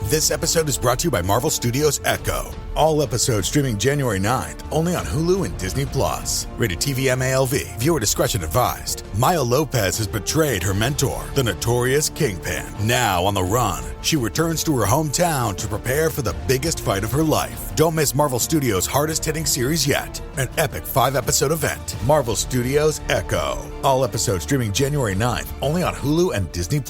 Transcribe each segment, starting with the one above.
This episode is brought to you by Marvel Studios Echo. All episodes streaming January 9th, only on Hulu and Disney+. Rated TV MALV. Viewer discretion advised. Maya Lopez has betrayed her mentor, the notorious Kingpin. Now on the run, she returns to her hometown to prepare for the biggest fight of her life. Don't miss Marvel Studios' hardest-hitting series yet. An epic 5-episode event. Marvel Studios Echo. All episodes streaming January 9th, only on Hulu and Disney+.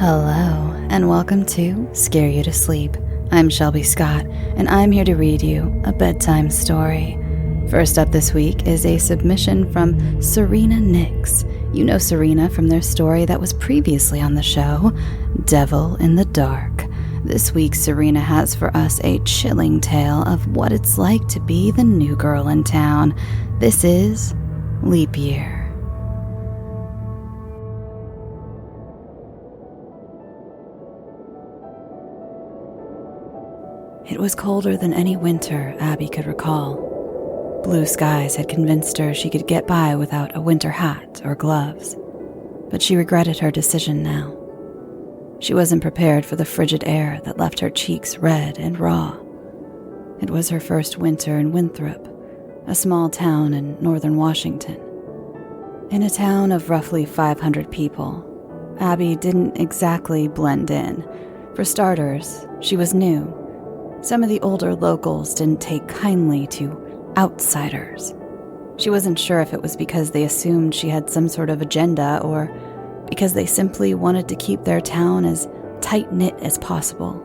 Hello, and welcome to Scare You to Sleep. I'm Shelby Scott, and I'm here to read you a bedtime story. First up this week is a submission from Sarena Nix. You know Sarena from their story that was previously on the show, Devil in the Dark. This week, Sarena has for us a chilling tale of what it's like to be the new girl in town. This is Leap Year. It was colder than any winter Abby could recall. Blue skies had convinced her she could get by without a winter hat or gloves, but she regretted her decision now. She wasn't prepared for the frigid air that left her cheeks red and raw. It was her first winter in Winthrop, a small town in northern Washington. In a town of roughly 500 people, Abby didn't exactly blend in. For starters, she was new. Some of the older locals didn't take kindly to outsiders. She wasn't sure if it was because they assumed she had some sort of agenda or because they simply wanted to keep their town as tight-knit as possible.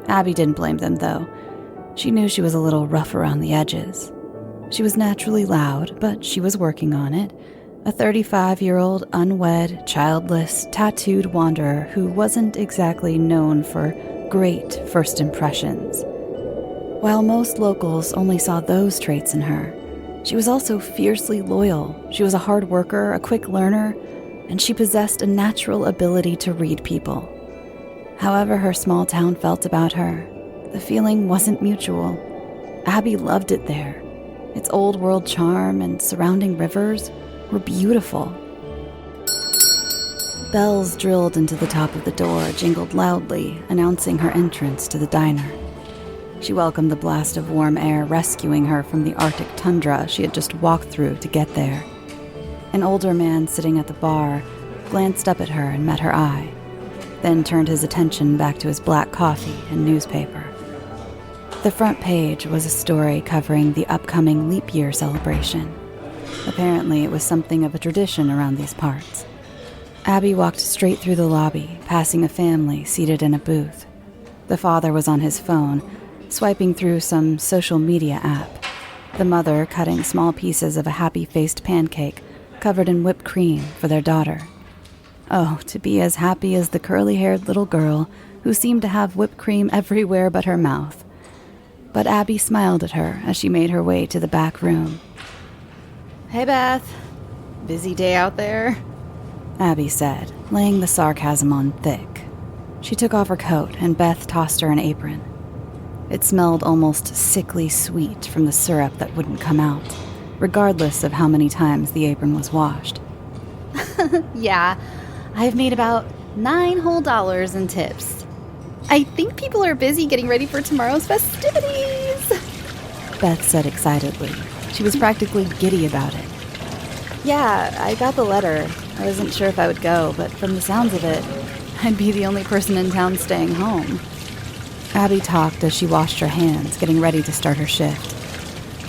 Abby didn't blame them, though. She knew she was a little rough around the edges. She was naturally loud, but she was working on it. A 35-year-old, unwed, childless, tattooed wanderer who wasn't exactly known for great first impressions. While most locals only saw those traits in her, she was also fiercely loyal. She was a hard worker, a quick learner, and she possessed a natural ability to read people. However her small town felt about her, the feeling wasn't mutual. Abby loved it there. Its old world charm and surrounding rivers were beautiful. Bells drilled into the top of the door jingled loudly, announcing her entrance to the diner. She welcomed the blast of warm air rescuing her from the Arctic tundra she had just walked through to get there. An older man sitting at the bar glanced up at her and met her eye, then turned his attention back to his black coffee and newspaper. The front page was a story covering the upcoming leap year celebration. Apparently, it was something of a tradition around these parts. Abby walked straight through the lobby, passing a family seated in a booth. The father was on his phone, swiping through some social media app. The mother cutting small pieces of a happy-faced pancake covered in whipped cream for their daughter. Oh, to be as happy as the curly-haired little girl who seemed to have whipped cream everywhere but her mouth. But Abby smiled at her as she made her way to the back room. "Hey, Beth. Busy day out there?" Abby said, laying the sarcasm on thick. She took off her coat, and Beth tossed her an apron. It smelled almost sickly sweet from the syrup that wouldn't come out, regardless of how many times the apron was washed. "Yeah, I've made about $9 whole in tips. I think people are busy getting ready for tomorrow's festivities," Beth said excitedly. She was practically giddy about it. "Yeah, I got the letter. I wasn't sure if I would go, but from the sounds of it, I'd be the only person in town staying home." Abby talked as she washed her hands, getting ready to start her shift.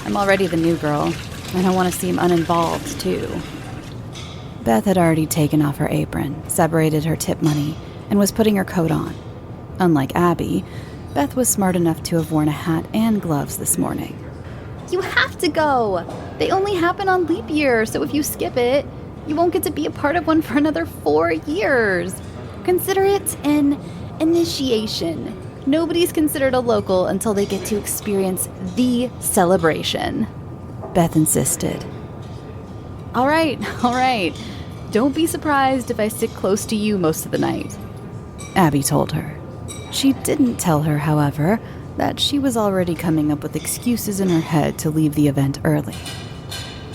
"I'm already the new girl, and I want to seem uninvolved, too." Beth had already taken off her apron, separated her tip money, and was putting her coat on. Unlike Abby, Beth was smart enough to have worn a hat and gloves this morning. "You have to go! They only happen on leap year, so if you skip it, you won't get to be a part of one for another 4 years. Consider it an initiation. Nobody's considered a local until they get to experience the celebration," Beth insisted. All right. Don't be surprised if I sit close to you most of the night," Abby told her. She didn't tell her, however, that she was already coming up with excuses in her head to leave the event early.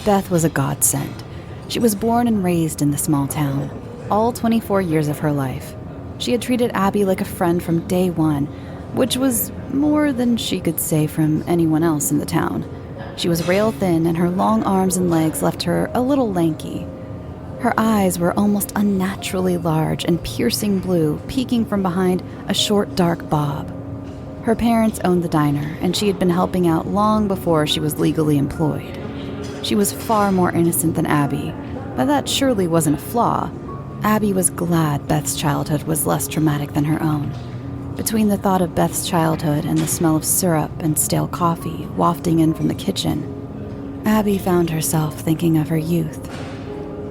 Beth was a godsend. She was born and raised in the small town, all 24 years of her life. She had treated Abby like a friend from day one, which was more than she could say from anyone else in the town. She was rail thin, and her long arms and legs left her a little lanky. Her eyes were almost unnaturally large and piercing blue, peeking from behind a short, dark bob. Her parents owned the diner, and she had been helping out long before she was legally employed. She was far more innocent than Abby, but that surely wasn't a flaw. Abby was glad Beth's childhood was less traumatic than her own. Between the thought of Beth's childhood and the smell of syrup and stale coffee wafting in from the kitchen, Abby found herself thinking of her youth.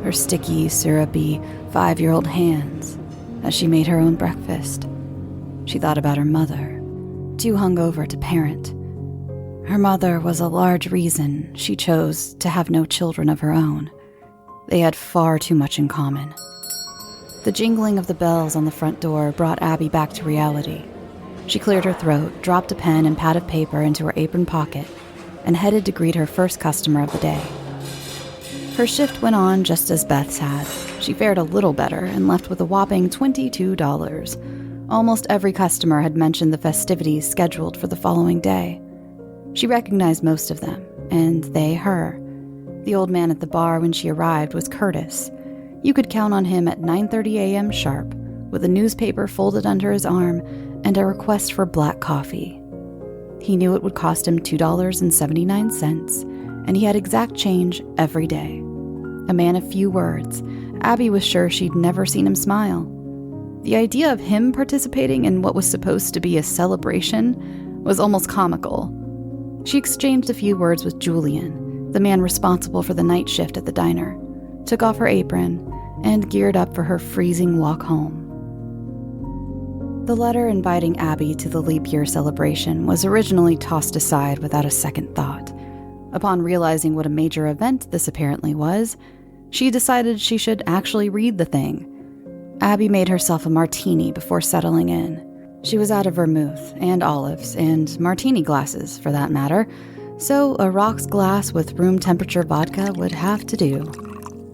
Her sticky, syrupy, 5-year-old hands as she made her own breakfast. She thought about her mother, too hungover to parent. Her mother was a large reason she chose to have no children of her own. They had far too much in common. The jingling of the bells on the front door brought Abby back to reality. She cleared her throat, dropped a pen and pad of paper into her apron pocket, and headed to greet her first customer of the day. Her shift went on just as Beth's had. She fared a little better and left with a whopping $22. Almost every customer had mentioned the festivities scheduled for the following day. She recognized most of them, and they her. The old man at the bar when she arrived was Curtis. You could count on him at 9:30 a.m. sharp, with a newspaper folded under his arm and a request for black coffee. He knew it would cost him $2.79, and he had exact change every day. A man of few words, Abby was sure she'd never seen him smile. The idea of him participating in what was supposed to be a celebration was almost comical. She exchanged a few words with Julian, the man responsible for the night shift at the diner, took off her apron, and geared up for her freezing walk home. The letter inviting Abby to the leap year celebration was originally tossed aside without a second thought. Upon realizing what a major event this apparently was, she decided she should actually read the thing. Abby made herself a martini before settling in. She was out of vermouth and olives and martini glasses, for that matter, so a rocks glass with room temperature vodka would have to do.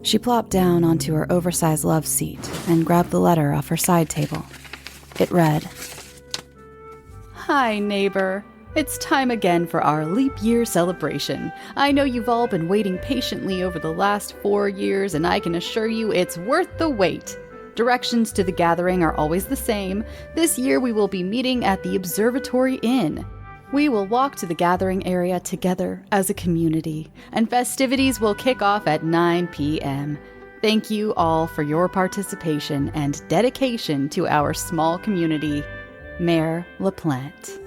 She plopped down onto her oversized love seat and grabbed the letter off her side table. It read, "Hi, neighbor. It's time again for our leap year celebration. I know you've all been waiting patiently over the last 4 years, and I can assure you it's worth the wait. Directions to the gathering are always the same. This year we will be meeting at the Observatory Inn. We will walk to the gathering area together as a community, and festivities will kick off at 9 p.m. Thank you all for your participation and dedication to our small community. Mayor LaPlante."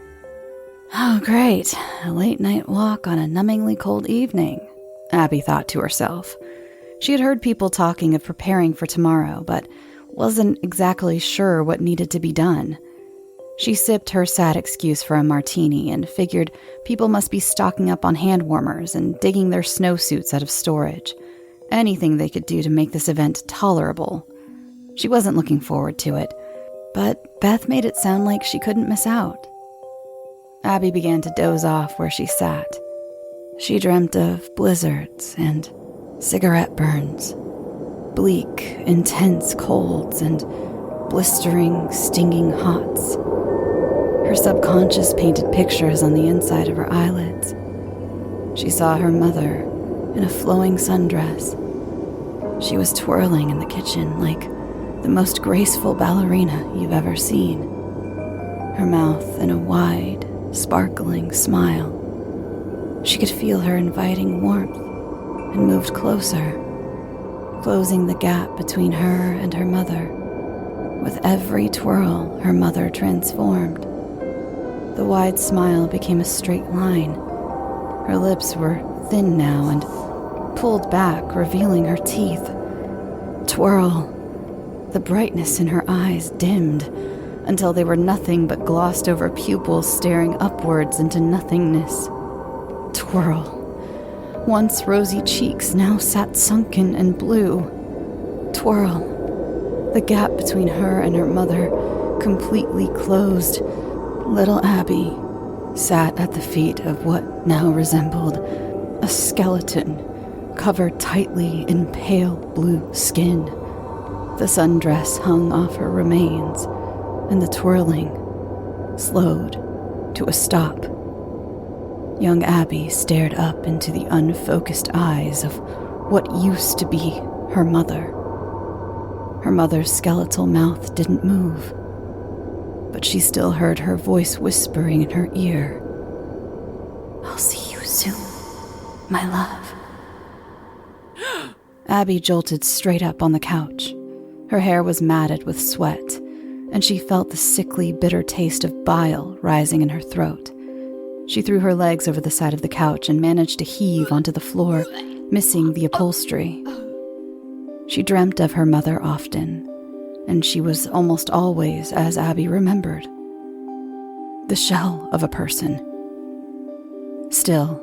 Oh, great. A late-night walk on a numbingly cold evening, Abby thought to herself. She had heard people talking of preparing for tomorrow, but wasn't exactly sure what needed to be done. She sipped her sad excuse for a martini and figured people must be stocking up on hand warmers and digging their snowsuits out of storage. Anything they could do to make this event tolerable. She wasn't looking forward to it, but Beth made it sound like she couldn't miss out. Abby began to doze off where she sat. She dreamt of blizzards and cigarette burns, bleak, intense colds, and blistering, stinging hots. Her subconscious painted pictures on the inside of her eyelids. She saw her mother in a flowing sundress. She was twirling in the kitchen like the most graceful ballerina you've ever seen. Her mouth in a wide, sparkling smile. She could feel her inviting warmth and moved closer, closing the gap between her and her mother. With every twirl, her mother transformed. The wide smile became a straight line. Her lips were thin now and pulled back, revealing her teeth. Twirl. The brightness in her eyes dimmed until they were nothing but glossed over pupils staring upwards into nothingness. Twirl. Once rosy cheeks now sat sunken and blue. Twirl. The gap between her and her mother completely closed. Little Abby sat at the feet of what now resembled a skeleton covered tightly in pale blue skin. The sundress hung off her remains, and the twirling slowed to a stop. Young Abby stared up into the unfocused eyes of what used to be her mother. Her mother's skeletal mouth didn't move, but she still heard her voice whispering in her ear. "I'll see you soon, my love." Abby jolted straight up on the couch. Her hair was matted with sweat, and she felt the sickly, bitter taste of bile rising in her throat. She threw her legs over the side of the couch and managed to heave onto the floor, missing the upholstery. She dreamt of her mother often, and she was almost always as Abby remembered. The shell of a person. Still,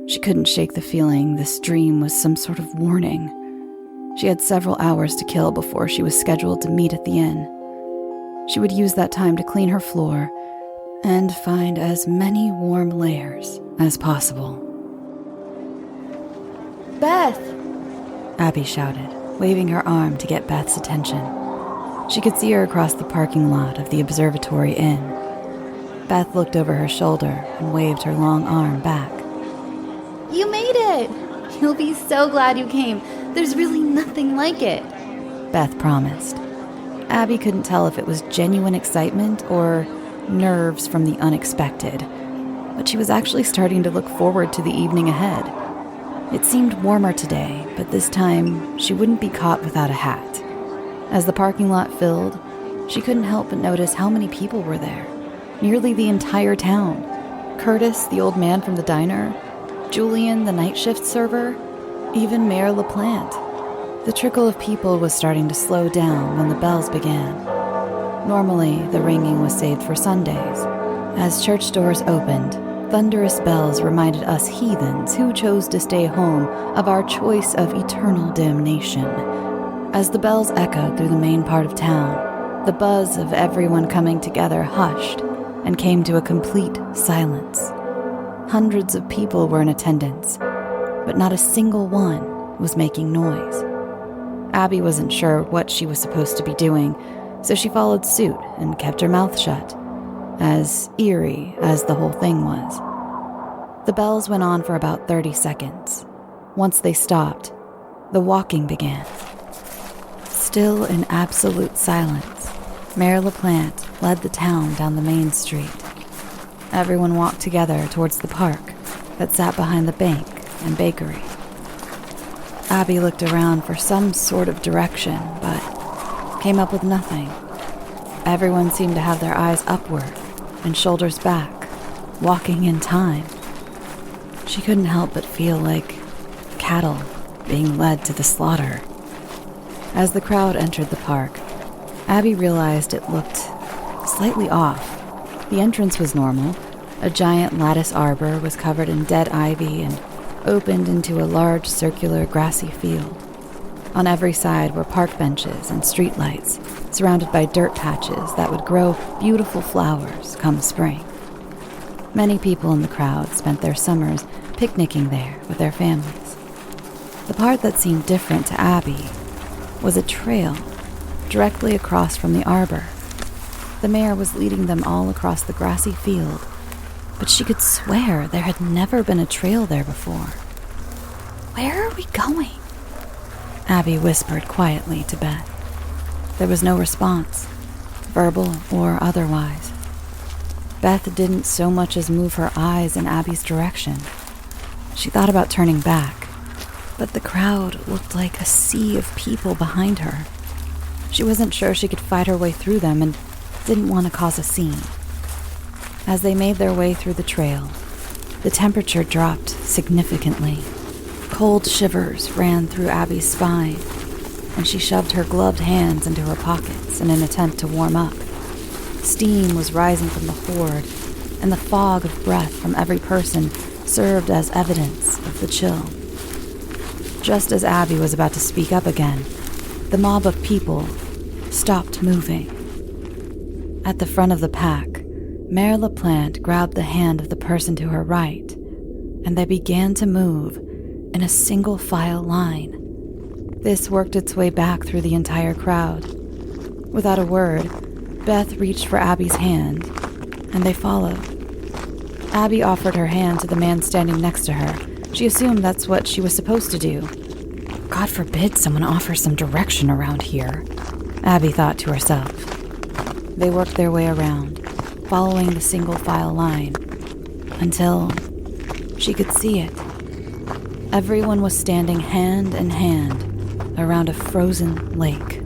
she couldn't shake the feeling this dream was some sort of warning. She had several hours to kill before she was scheduled to meet at the inn. She would use that time to clean her floor and find as many warm layers as possible. "Beth!" Abby shouted, waving her arm to get Beth's attention. She could see her across the parking lot of the Observatory Inn. Beth looked over her shoulder and waved her long arm back. "You made it! You'll be so glad you came. There's really nothing like it," Beth promised. Abby couldn't tell if it was genuine excitement or nerves from the unexpected, but she was actually starting to look forward to the evening ahead. It seemed warmer today, but this time she wouldn't be caught without a hat. As the parking lot filled, she couldn't help but notice how many people were there. Nearly the entire town. Curtis, the old man from the diner, Julian, the night shift server, even Mayor LaPlante. The trickle of people was starting to slow down when the bells began. Normally, the ringing was saved for Sundays. As church doors opened, thunderous bells reminded us heathens who chose to stay home of our choice of eternal damnation. As the bells echoed through the main part of town, the buzz of everyone coming together hushed and came to a complete silence. Hundreds of people were in attendance, but not a single one was making noise. Abby wasn't sure what she was supposed to be doing, so she followed suit and kept her mouth shut, as eerie as the whole thing was. The bells went on for about 30 seconds. Once they stopped, the walking began. Still in absolute silence, Mayor LaPlante led the town down the main street. Everyone walked together towards the park that sat behind the bank and bakery. Abby looked around for some sort of direction, but came up with nothing. Everyone seemed to have their eyes upward and shoulders back, walking in time. She couldn't help but feel like cattle being led to the slaughter. As the crowd entered the park, Abby realized it looked slightly off. The entrance was normal. A giant lattice arbor was covered in dead ivy and opened into a large circular grassy field. On every side were park benches and streetlights, surrounded by dirt patches that would grow beautiful flowers come spring. Many people in the crowd spent their summers picnicking there with their families. The part that seemed different to Abby was a trail directly across from the arbor. The mayor was leading them all across the grassy field, but she could swear there had never been a trail there before. "Where are we going?" Abby whispered quietly to Beth. There was no response, verbal or otherwise. Beth didn't so much as move her eyes in Abby's direction. She thought about turning back, but the crowd looked like a sea of people behind her. She wasn't sure she could fight her way through them and didn't want to cause a scene. As they made their way through the trail, the temperature dropped significantly. Cold shivers ran through Abby's spine, and she shoved her gloved hands into her pockets in an attempt to warm up. Steam was rising from the horde, and the fog of breath from every person served as evidence of the chill. Just as Abby was about to speak up again, the mob of people stopped moving. At the front of the pack, Mère LaPlante grabbed the hand of the person to her right, and they began to move in a single file line. This worked its way back through the entire crowd. Without a word, Beth reached for Abby's hand, and they followed. Abby offered her hand to the man standing next to her. She assumed that's what she was supposed to do. God forbid someone offers some direction around here, Abby thought to herself. They worked their way around, following the single file line, until she could see it. Everyone was standing hand in hand around a frozen lake.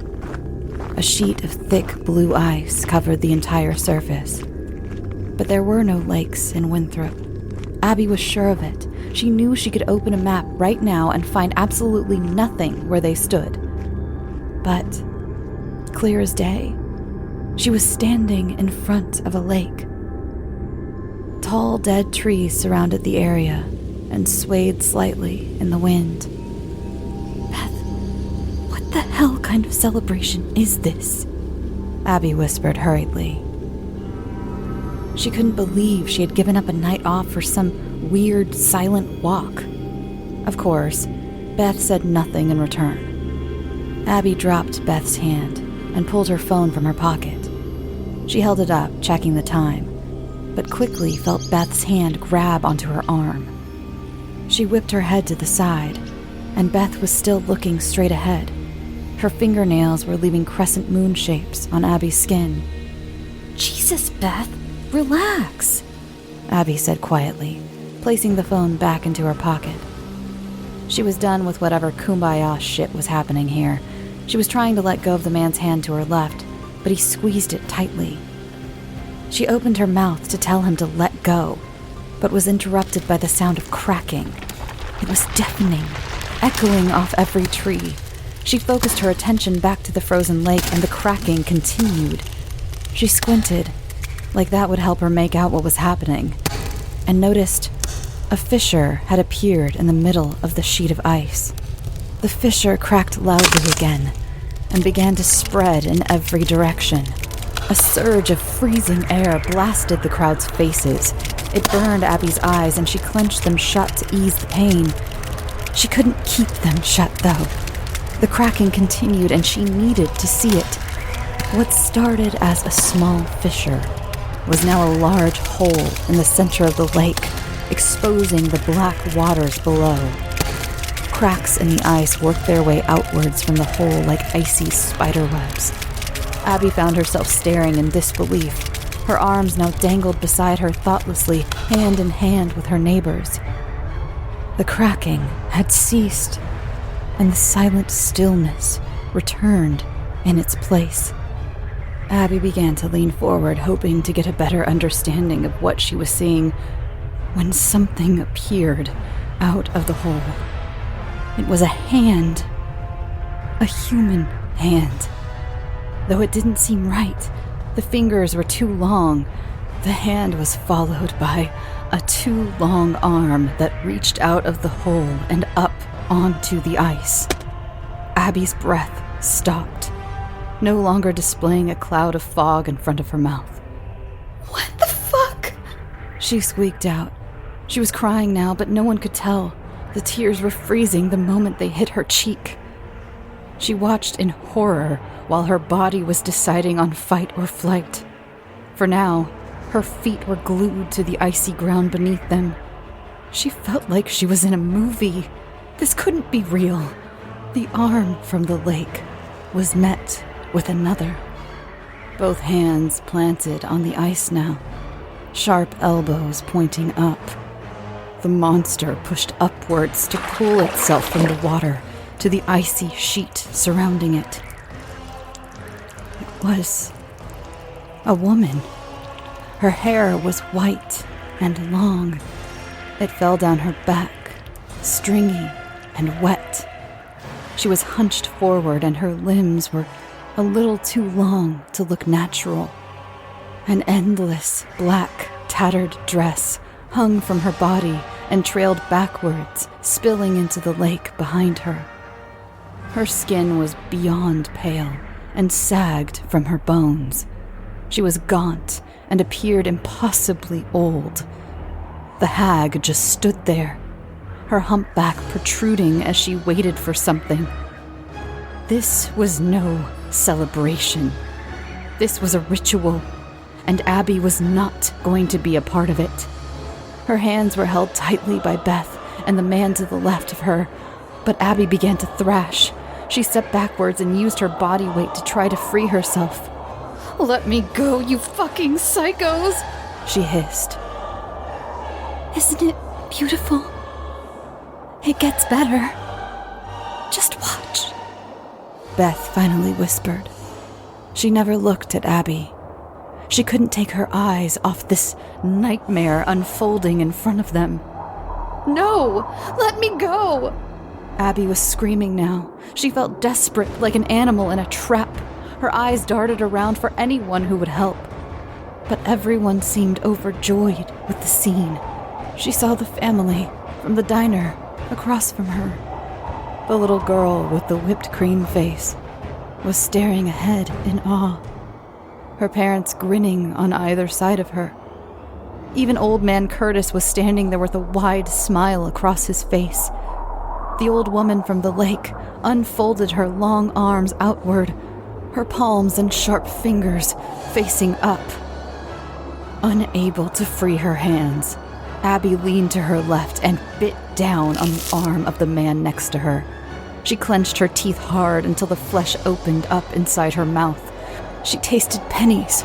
A sheet of thick blue ice covered the entire surface. But there were no lakes in Winthrop. Abby was sure of it. She knew she could open a map right now and find absolutely nothing where they stood. But, clear as day, she was standing in front of a lake. Tall, dead trees surrounded the area and swayed slightly in the wind. Beth, what the hell kind of celebration is this? Abby whispered hurriedly. She couldn't believe she had given up a night off for some weird, silent walk. Of course, Beth said nothing in return. Abby dropped Beth's hand and pulled her phone from her pocket. She held it up, checking the time, but quickly felt Beth's hand grab onto her arm. She whipped her head to the side, and Beth was still looking straight ahead. Her fingernails were leaving crescent moon shapes on Abby's skin. Jesus, Beth, relax, Abby said quietly, placing the phone back into her pocket. She was done with whatever kumbaya shit was happening here. She was trying to let go of the man's hand to her left, but he squeezed it tightly. She opened her mouth to tell him to let go, but was interrupted by the sound of cracking. It was deafening, echoing off every tree. She focused her attention back to the frozen lake, and the cracking continued. She squinted, like that would help her make out what was happening, and noticed a fissure had appeared in the middle of the sheet of ice. The fissure cracked loudly again and began to spread in every direction. A surge of freezing air blasted the crowd's faces. It burned Abby's eyes, and she clenched them shut to ease the pain. She couldn't keep them shut, though. The cracking continued, and she needed to see it. What started as a small fissure was now a large hole in the center of the lake, exposing the black waters below. Cracks in the ice worked their way outwards from the hole like icy spiderwebs. Abby found herself staring in disbelief. Her arms now dangled beside her thoughtlessly, hand in hand with her neighbors. The cracking had ceased, and the silent stillness returned in its place. Abby began to lean forward, hoping to get a better understanding of what she was seeing, when something appeared out of the hole. It was a hand. A human hand. Though it didn't seem right, the fingers were too long. The hand was followed by a too long arm that reached out of the hole and up onto the ice. Abby's breath stopped, no longer displaying a cloud of fog in front of her mouth. "What the fuck?" she squeaked out. She was crying now, but no one could tell. The tears were freezing the moment they hit her cheek. She watched in horror while her body was deciding on fight or flight. For now, her feet were glued to the icy ground beneath them. She felt like she was in a movie. This couldn't be real. The arm from the lake was met with another. Both hands planted on the ice now, sharp elbows pointing up. The monster pushed upwards to pull itself from the water to the icy sheet surrounding it. It was a woman. Her hair was white and long. It fell down her back, stringy and wet. She was hunched forward, and her limbs were a little too long to look natural. An endless, black, tattered dress hung from her body and trailed backwards, spilling into the lake behind her. Her skin was beyond pale and sagged from her bones. She was gaunt and appeared impossibly old. The hag just stood there, her humpback protruding as she waited for something. This was no celebration. This was a ritual, and Abby was not going to be a part of it. Her hands were held tightly by Beth and the man to the left of her, but Abby began to thrash. She stepped backwards and used her body weight to try to free herself. "Let me go, you fucking psychos!" she hissed. Isn't it beautiful? It gets better. Just watch. Beth finally whispered. She never looked at Abby. She couldn't take her eyes off this nightmare unfolding in front of them. "No! Let me go!" Abby was screaming now. She felt desperate, like an animal in a trap. Her eyes darted around for anyone who would help. But everyone seemed overjoyed with the scene. She saw the family from the diner across from her. The little girl with the whipped cream face was staring ahead in awe, her parents grinning on either side of her. Even old man Curtis was standing there with a wide smile across his face. The old woman from the lake unfolded her long arms outward, her palms and sharp fingers facing up. Unable to free her hands, Abby leaned to her left and bit down on the arm of the man next to her. She clenched her teeth hard until the flesh opened up inside her mouth. She tasted pennies,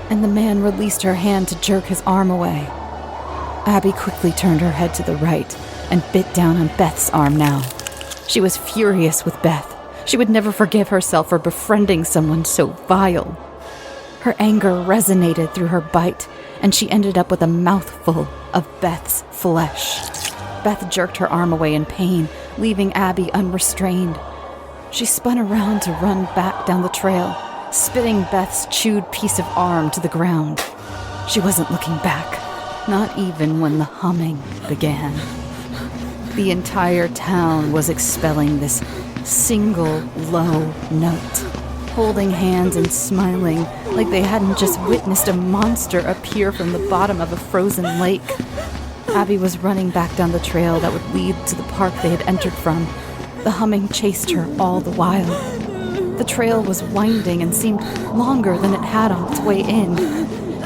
and the man released her hand to jerk his arm away. Abby quickly turned her head to the right and bit down on Beth's arm now. She was furious with Beth. She would never forgive herself for befriending someone so vile. Her anger resonated through her bite, and she ended up with a mouthful of Beth's flesh. Beth jerked her arm away in pain, leaving Abby unrestrained. She spun around to run back down the trail, spitting Beth's chewed piece of arm to the ground. She wasn't looking back, not even when the humming began. The entire town was expelling this single low note, holding hands and smiling like they hadn't just witnessed a monster appear from the bottom of a frozen lake. Abby was running back down the trail that would lead to the park they had entered from. The humming chased her all the while. The trail was winding and seemed longer than it had on its way in.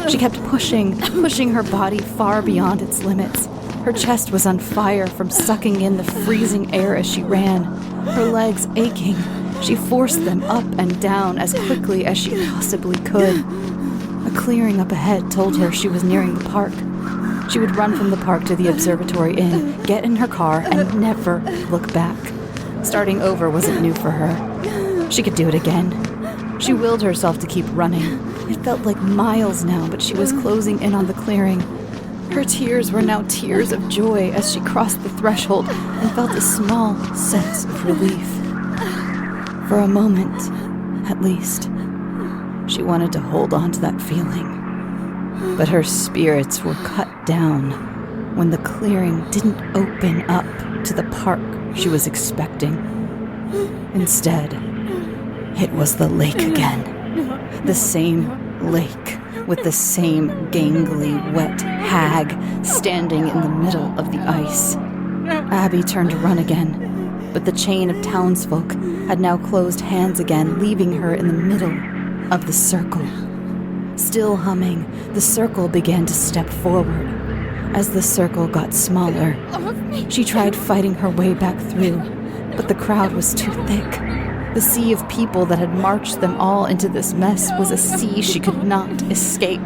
She kept pushing her body far beyond its limits. Her chest was on fire from sucking in the freezing air as she ran. Her legs aching, she forced them up and down as quickly as she possibly could. A clearing up ahead told her she was nearing the park. She would run from the park to the observatory inn, get in her car, and never look back. Starting over wasn't new for her. She could do it again. She willed herself to keep running. It felt like miles now, but she was closing in on the clearing. Her tears were now tears of joy as she crossed the threshold and felt a small sense of relief. For a moment, at least, she wanted to hold on to that feeling. But her spirits were cut down when the clearing didn't open up to the park she was expecting. Instead, it was the lake again. The same lake with the same gangly, wet hag standing in the middle of the ice. Abby turned to run again, but the chain of townsfolk had now closed hands again, leaving her in the middle of the circle. Still humming, the circle began to step forward. As the circle got smaller, she tried fighting her way back through, but the crowd was too thick. The sea of people that had marched them all into this mess was a sea she could not escape.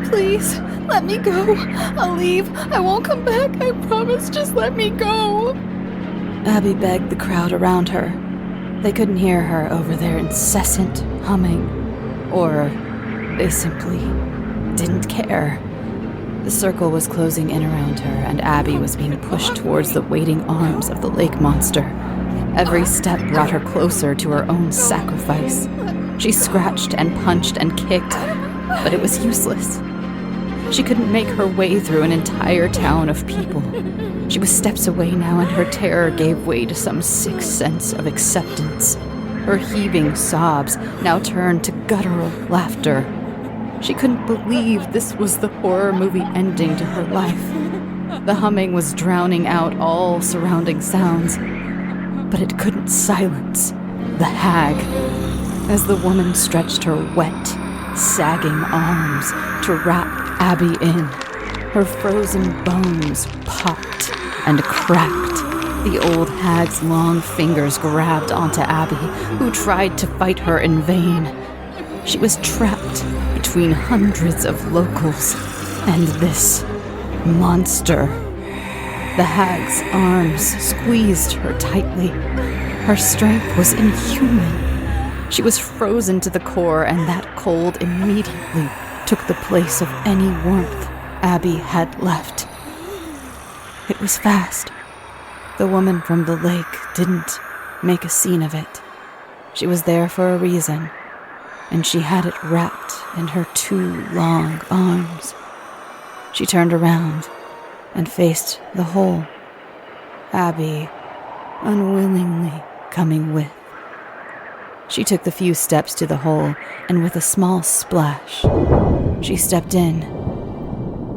"Please, let me go. I'll leave. I won't come back. I promise. Just let me go." Abby begged the crowd around her. They couldn't hear her over their incessant humming. Or they simply didn't care. The circle was closing in around her, and Abby was being pushed towards the waiting arms of the lake monster. Every step brought her closer to her own sacrifice. She scratched and punched and kicked, but it was useless. She couldn't make her way through an entire town of people. She was steps away now, and her terror gave way to some sick sense of acceptance. Her heaving sobs now turned to guttural laughter. She couldn't believe this was the horror movie ending to her life. The humming was drowning out all surrounding sounds, but it couldn't silence the hag. As the woman stretched her wet, sagging arms to wrap Abby in, her frozen bones popped and cracked. The old hag's long fingers grabbed onto Abby, who tried to fight her in vain. She was trapped between hundreds of locals and this monster. The hag's arms squeezed her tightly. Her strength was inhuman. She was frozen to the core, and that cold immediately took the place of any warmth Abby had left. It was fast. The woman from the lake didn't make a scene of it. She was there for a reason, and she had it wrapped in her 2 long arms. She turned around and faced the hole, Abby unwillingly coming with. She took the few steps to the hole, and with a small splash, she stepped in.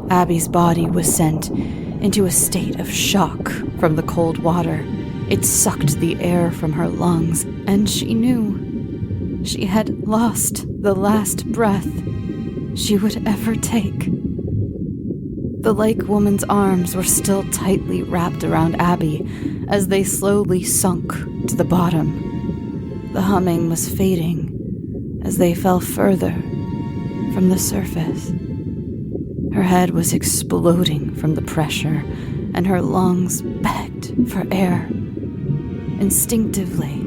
Abby's body was sent into a state of shock from the cold water. It sucked the air from her lungs, and she knew she had lost the last breath she would ever take. The lake woman's arms were still tightly wrapped around Abby as they slowly sunk to the bottom. The humming was fading as they fell further from the surface. Her head was exploding from the pressure, and her lungs begged for air. Instinctively,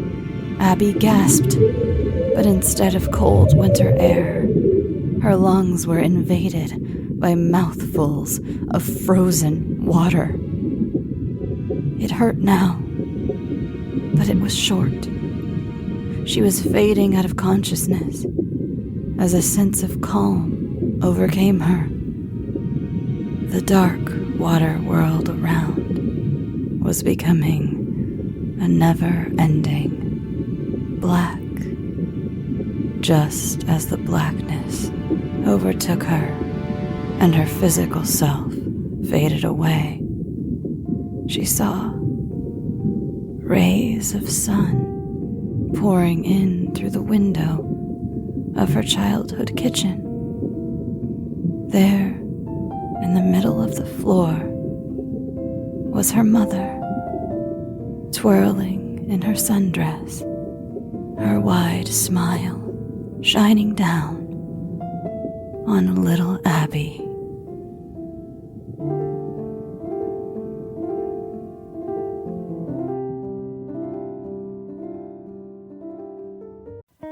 Abby gasped, but instead of cold winter air, her lungs were invaded by mouthfuls of frozen water. It hurt now, but it was short. She was fading out of consciousness as a sense of calm overcame her. The dark water world around was becoming a never-ending black, just as the blackness overtook her and her physical self faded away. She saw rays of sun pouring in through the window of her childhood kitchen. There, in the middle of the floor, was her mother, twirling in her sundress, her wide smile shining down on little Abby.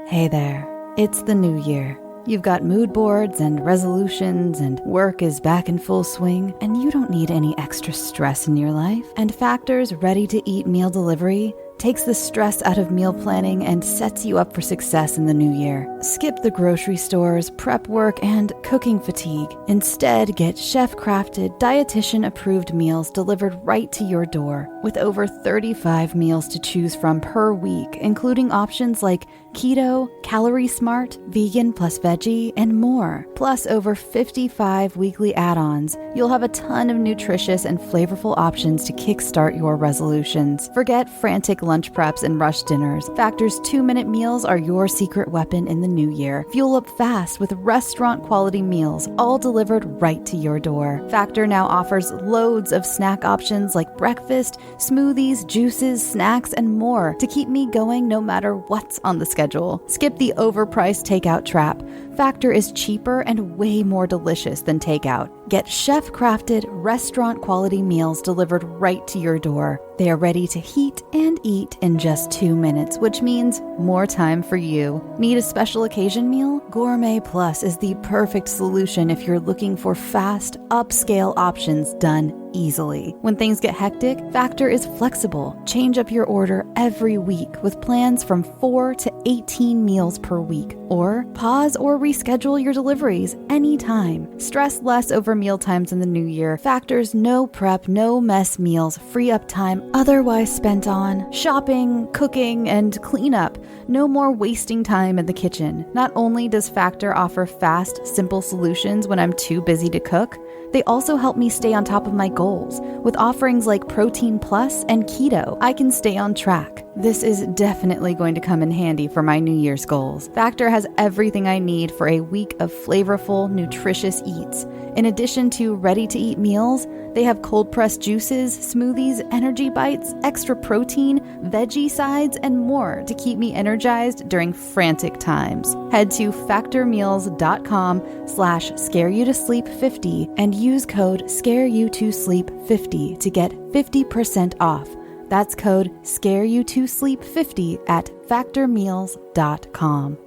Hey there, it's the new year. You've got mood boards and resolutions, and work is back in full swing, and you don't need any extra stress in your life. And Factor's ready-to-eat meal delivery takes the stress out of meal planning and sets you up for success in the new year. Skip the grocery stores, prep work, and cooking fatigue. Instead, get chef-crafted, dietitian-approved meals delivered right to your door, with over 35 meals to choose from per week, including options like keto, calorie smart, vegan plus veggie, and more. Plus over 55 weekly add-ons. You'll have a ton of nutritious and flavorful options to kickstart your resolutions. Forget frantic lunch preps and rush dinners. Factor's 2-minute meals are your secret weapon in the new year. Fuel up fast with restaurant-quality meals, all delivered right to your door. Factor now offers loads of snack options like breakfast, smoothies, juices, snacks, and more to keep me going no matter what's on the schedule. Skip the overpriced takeout trap. Factor is cheaper and way more delicious than takeout. Get chef-crafted, restaurant-quality meals delivered right to your door. They are ready to heat and eat in just 2 minutes, which means more time for you. Need a special occasion meal? Gourmet Plus is the perfect solution if you're looking for fast, upscale options done easily. When things get hectic, Factor is flexible. Change up your order every week with plans from 4 to 18 meals per week. or pause or reschedule your deliveries anytime. Stress less over mealtimes in the new year. Factor's no prep, no mess meals free up time otherwise spent on shopping, cooking, and cleanup. No more wasting time in the kitchen. Not only does Factor offer fast, simple solutions when I'm too busy to cook, they also help me stay on top of my goals. With offerings like Protein Plus and Keto, I can stay on track. This is definitely going to come in handy for my New Year's goals. Factor has everything I need for a week of flavorful, nutritious eats. In addition to ready-to-eat meals, they have cold-pressed juices, smoothies, energy bites, extra protein, veggie sides, and more to keep me energized during frantic times. Head to factormeals.com/scareyoutosleep50 and use code scareyoutosleep50 to get 50% off. That's code scareyoutosleep50 at factormeals.com.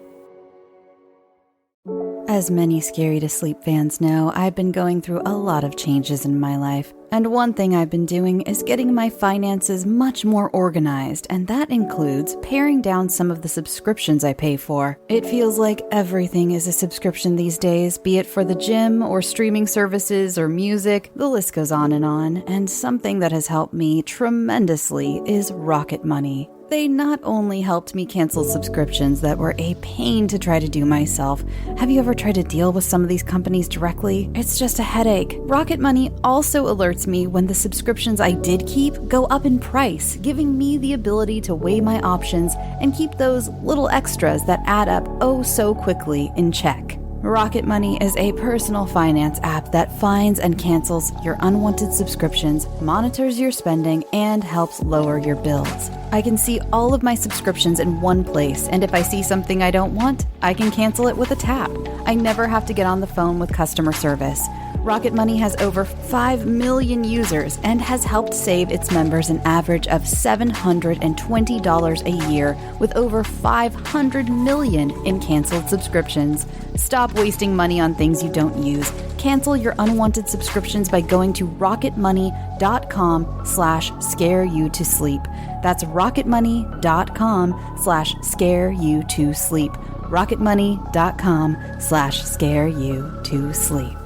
As many Scary to Sleep fans know, I've been going through a lot of changes in my life. And one thing I've been doing is getting my finances much more organized, and that includes paring down some of the subscriptions I pay for. It feels like everything is a subscription these days, be it for the gym or streaming services or music, the list goes on, and something that has helped me tremendously is Rocket Money. They not only helped me cancel subscriptions that were a pain to try to do myself. Have you ever tried to deal with some of these companies directly? It's just a headache. Rocket Money also alerts me when the subscriptions I did keep go up in price, giving me the ability to weigh my options and keep those little extras that add up oh so quickly in check. Rocket Money is a personal finance app that finds and cancels your unwanted subscriptions, monitors your spending, and helps lower your bills. I can see all of my subscriptions in one place, and if I see something I don't want, I can cancel it with a tap. I never have to get on the phone with customer service. Rocket Money has over 5 million users and has helped save its members an average of $720 a year with over 500 million in canceled subscriptions. Stop wasting money on things you don't use. Cancel your unwanted subscriptions by going to rocketmoney.com/scareyoutosleep. That's rocketmoney.com/scareyoutosleep. rocketmoney.com/scareyoutosleep.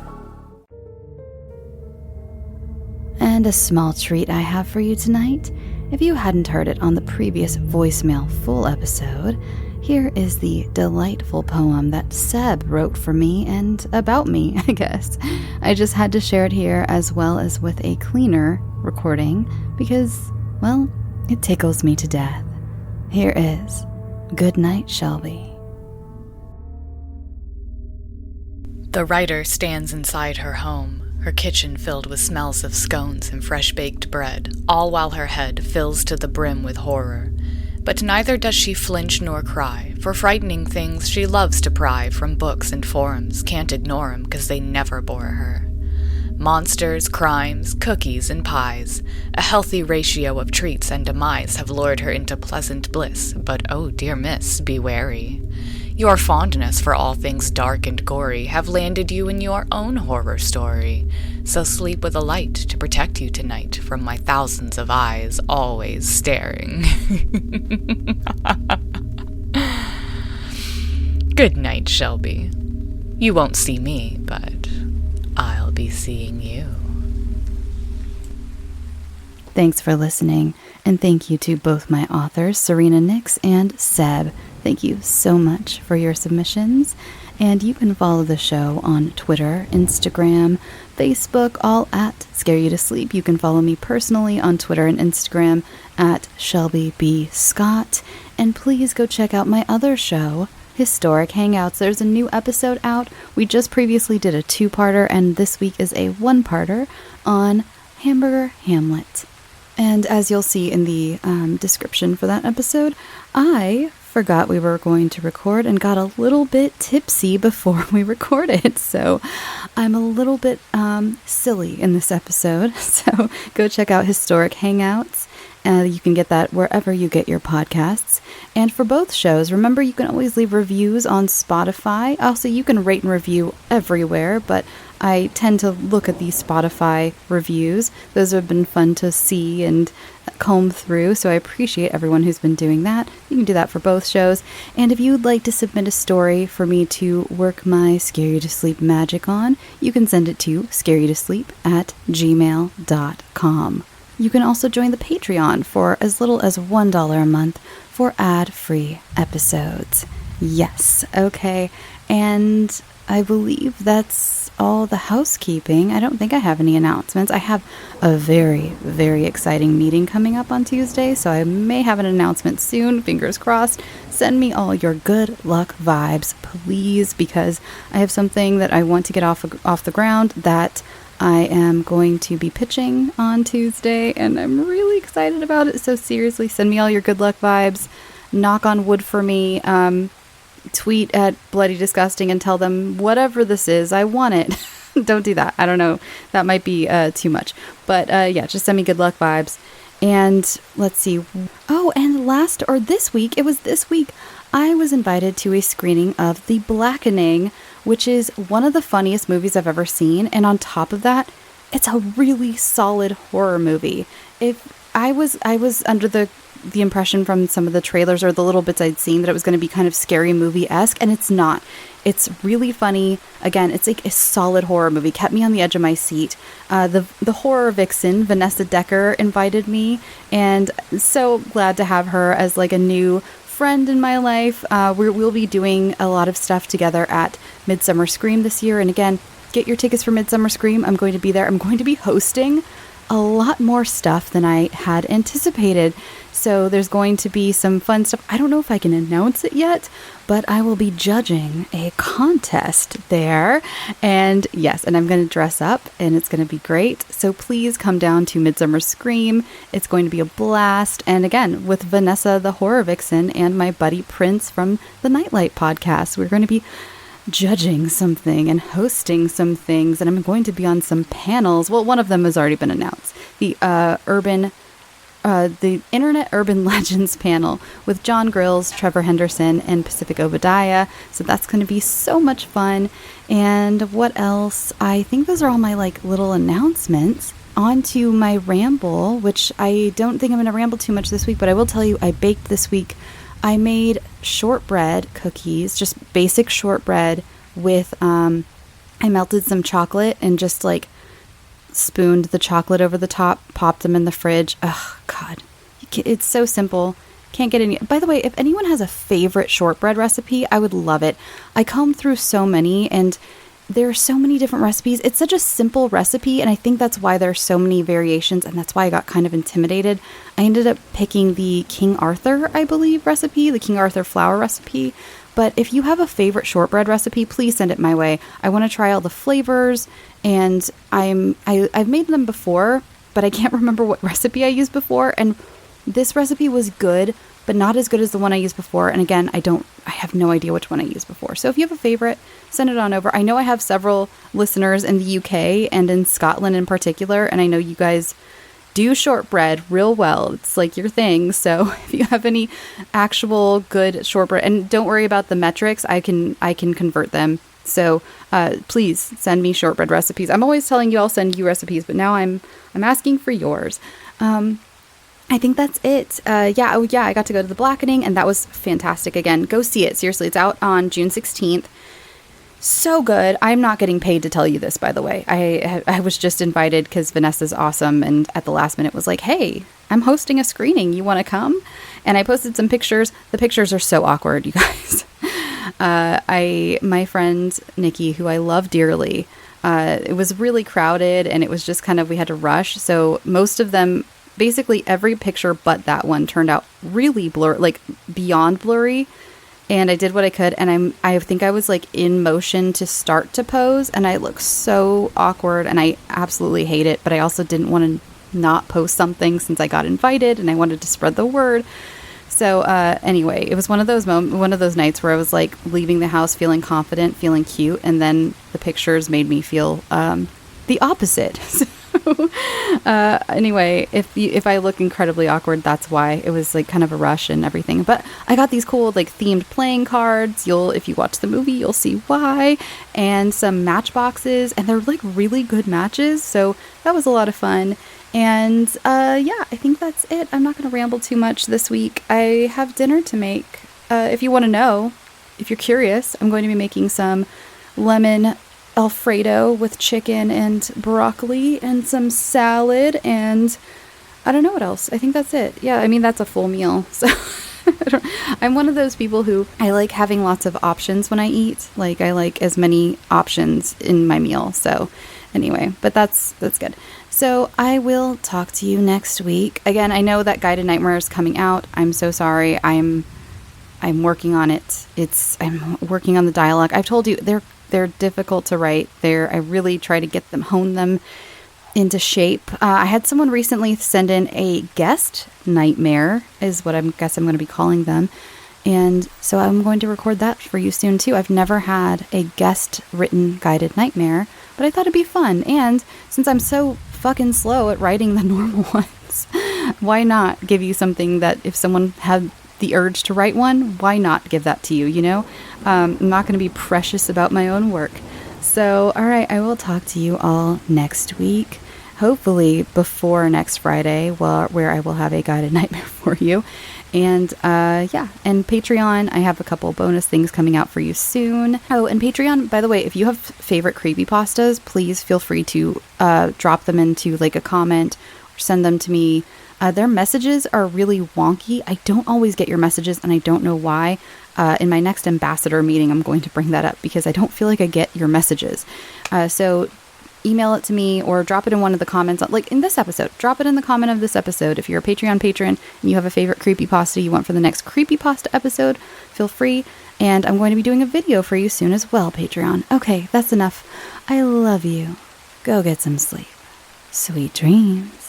And a small treat I have for you tonight. If you hadn't heard it on the previous voicemail full episode, here is the delightful poem that Seb wrote for me and about me, I guess. I just had to share it here as well as with a cleaner recording because, well, it tickles me to death. Here is Goodnight, Shelby. The writer stands inside her home, her kitchen filled with smells of scones and fresh-baked bread, all while her head fills to the brim with horror. But neither does she flinch nor cry, for frightening things she loves to pry from books and forums, can't ignore 'em 'cause they never bore her. Monsters, crimes, cookies, and pies, a healthy ratio of treats and demise have lured her into pleasant bliss, but oh dear miss, be wary. Your fondness for all things dark and gory have landed you in your own horror story, so sleep with a light to protect you tonight from my thousands of eyes always staring. Good night, Shelby. You won't see me, but I'll be seeing you. Thanks for listening, and thank you to both my authors, Sarena Nix and Seb. Thank you so much for your submissions, and you can follow the show on Twitter, Instagram, Facebook, all at Scare You to Sleep. You can follow me personally on Twitter and Instagram at Shelby B. Scott, and please go check out my other show, Historic Hangouts. There's a new episode out. We just previously did a 2-parter, and this week is a 1-parter on Hamburger Hamlet. And as you'll see in the description for that episode, I forgot we were going to record and got a little bit tipsy before we recorded. So I'm a little bit silly in this episode. So go check out Historic Hangouts. You can get that wherever you get your podcasts. And for both shows, remember you can always leave reviews on Spotify. Also, you can rate and review everywhere, but I tend to look at these Spotify reviews. Those have been fun to see and comb through, so I appreciate everyone who's been doing that. You can do that for both shows. And if you would like to submit a story for me to work my Scare You to Sleep magic on, you can send it to scareyoutosleep@gmail.com. You can also join the Patreon for as little as $1 a month for ad-free episodes. Yes, okay. And I believe that's all the housekeeping. I don't think I have any announcements. I have a very, very exciting meeting coming up on Tuesday, so I may have an announcement soon. Fingers crossed. Send me all your good luck vibes, please, because I have something that I want to get off the ground that I am going to be pitching on Tuesday, and I'm really excited about it. So seriously, send me all your good luck vibes. Knock on wood for me. Tweet at Bloody Disgusting and tell them whatever this is, I want it. Don't do that. I don't know. That might be too much. But yeah, just send me good luck vibes. And let's see. Oh, and this week, I was invited to a screening of The Blackening, which is one of the funniest movies I've ever seen. And on top of that, it's a really solid horror movie. If I was under the impression from some of the trailers or the little bits I'd seen that it was going to be kind of scary movie-esque, and it's not. It's really funny. Again, it's like a solid horror movie. Kept me on the edge of my seat. The horror vixen, Vanessa Decker, invited me, and so glad to have her as like a new friend in my life. We'll be doing a lot of stuff together at Midsummer Scream this year, and again, get your tickets for Midsummer Scream. I'm going to be there. I'm going to be hosting a lot more stuff than I had anticipated. So there's going to be some fun stuff. I don't know if I can announce it yet, but I will be judging a contest there. And yes, and I'm going to dress up and it's going to be great. So please come down to Midsummer Scream. It's going to be a blast. And again, with Vanessa, the horror vixen, and my buddy Prince from the Nightlight podcast, we're going to be judging something and hosting some things, and I'm going to be on some panels. Well, one of them has already been announced. The Internet Urban Legends panel with John Grills, Trevor Henderson, and Pacific Obadiah. So that's going to be so much fun. And what else? I think those are all my like little announcements. On to my ramble, which I don't think I'm going to ramble too much this week, but I will tell you I baked this week. I made shortbread cookies, just basic shortbread with, I melted some chocolate and just like spooned the chocolate over the top, popped them in the fridge. Oh, God. It's so simple. Can't get any. By the way, if anyone has a favorite shortbread recipe, I would love it. I combed through so many and there are so many different recipes. It's such a simple recipe, and I think that's why there are so many variations, and that's why I got kind of intimidated. I ended up picking the King Arthur, I believe, recipe, the King Arthur flour recipe. But if you have a favorite shortbread recipe, please send it my way. I want to try all the flavors, and I've made them before, but I can't remember what recipe I used before, and this recipe was good, but not as good as the one I used before. And again, I have no idea which one I used before. So if you have a favorite, send it on over. I know I have several listeners in the UK and in Scotland in particular, and I know you guys do shortbread real well. It's like your thing. So if you have any actual good shortbread, and don't worry about the metrics, I can convert them. So please send me shortbread recipes. I'm always telling you I'll send you recipes, but now I'm asking for yours. I think that's it. I got to go to The Blackening, and that was fantastic. Again, go see it. Seriously, it's out on June 16th. So good. I'm not getting paid to tell you this, by the way. I was just invited because Vanessa's awesome, and at the last minute was like, hey, I'm hosting a screening. You want to come? And I posted some pictures. The pictures are so awkward, you guys. My friend Nikki, who I love dearly, it was really crowded, and it was just kind of, we had to rush. So most of them, basically every picture but that one turned out really blurry, like beyond blurry. And I did what I could, and I think I was like in motion to start to pose, and I look so awkward, and I absolutely hate it. But I also didn't want to not post something since I got invited, and I wanted to spread the word. So anyway, it was one of those nights where I was like leaving the house feeling confident, feeling cute, and then the pictures made me feel the opposite. Anyway, if I look incredibly awkward, that's why. It was like kind of a rush and everything. But I got these cool like themed playing cards. If you watch the movie, you'll see why. And some matchboxes, and they're like really good matches. So that was a lot of fun. And yeah, I think that's it. I'm not going to ramble too much this week. I have dinner to make. If you want to know, if you're curious, I'm going to be making some lemon Alfredo with chicken and broccoli and some salad, and I don't know what else. I think that's it. Yeah, I mean, that's a full meal. So I'm one of those people who I like having lots of options when I eat. Like, I like as many options in my meal. So anyway, but that's good. So I will talk to you next week. Again, I know that Guided Nightmare is coming out. I'm so sorry. I'm working on it. I'm working on the dialogue. I've told you they're difficult to write. I really try to hone them into shape. I had someone recently send in a guest nightmare, is what I guess I'm going to be calling them. And so I'm going to record that for you soon too. I've never had a guest written guided nightmare, but I thought it'd be fun. And since I'm so fucking slow at writing the normal ones, why not give you something that if someone had the urge to write one, why not give that to you, you know? I'm not going to be precious about my own work. So, all right, I will talk to you all next week, hopefully before next Friday, where I will have a guided nightmare for you. And yeah, and Patreon, I have a couple bonus things coming out for you soon. Oh, and Patreon, by the way, if you have favorite creepypastas, please feel free to drop them into like a comment or send them to me. Their messages are really wonky. I don't always get your messages, and I don't know why. In my next ambassador meeting, I'm going to bring that up because I don't feel like I get your messages. So email it to me or drop it in one of the comments. Like in this episode, drop it in the comment of this episode. If you're a Patreon patron and you have a favorite creepypasta you want for the next creepypasta episode, feel free. And I'm going to be doing a video for you soon as well, Patreon. Okay, that's enough. I love you. Go get some sleep. Sweet dreams.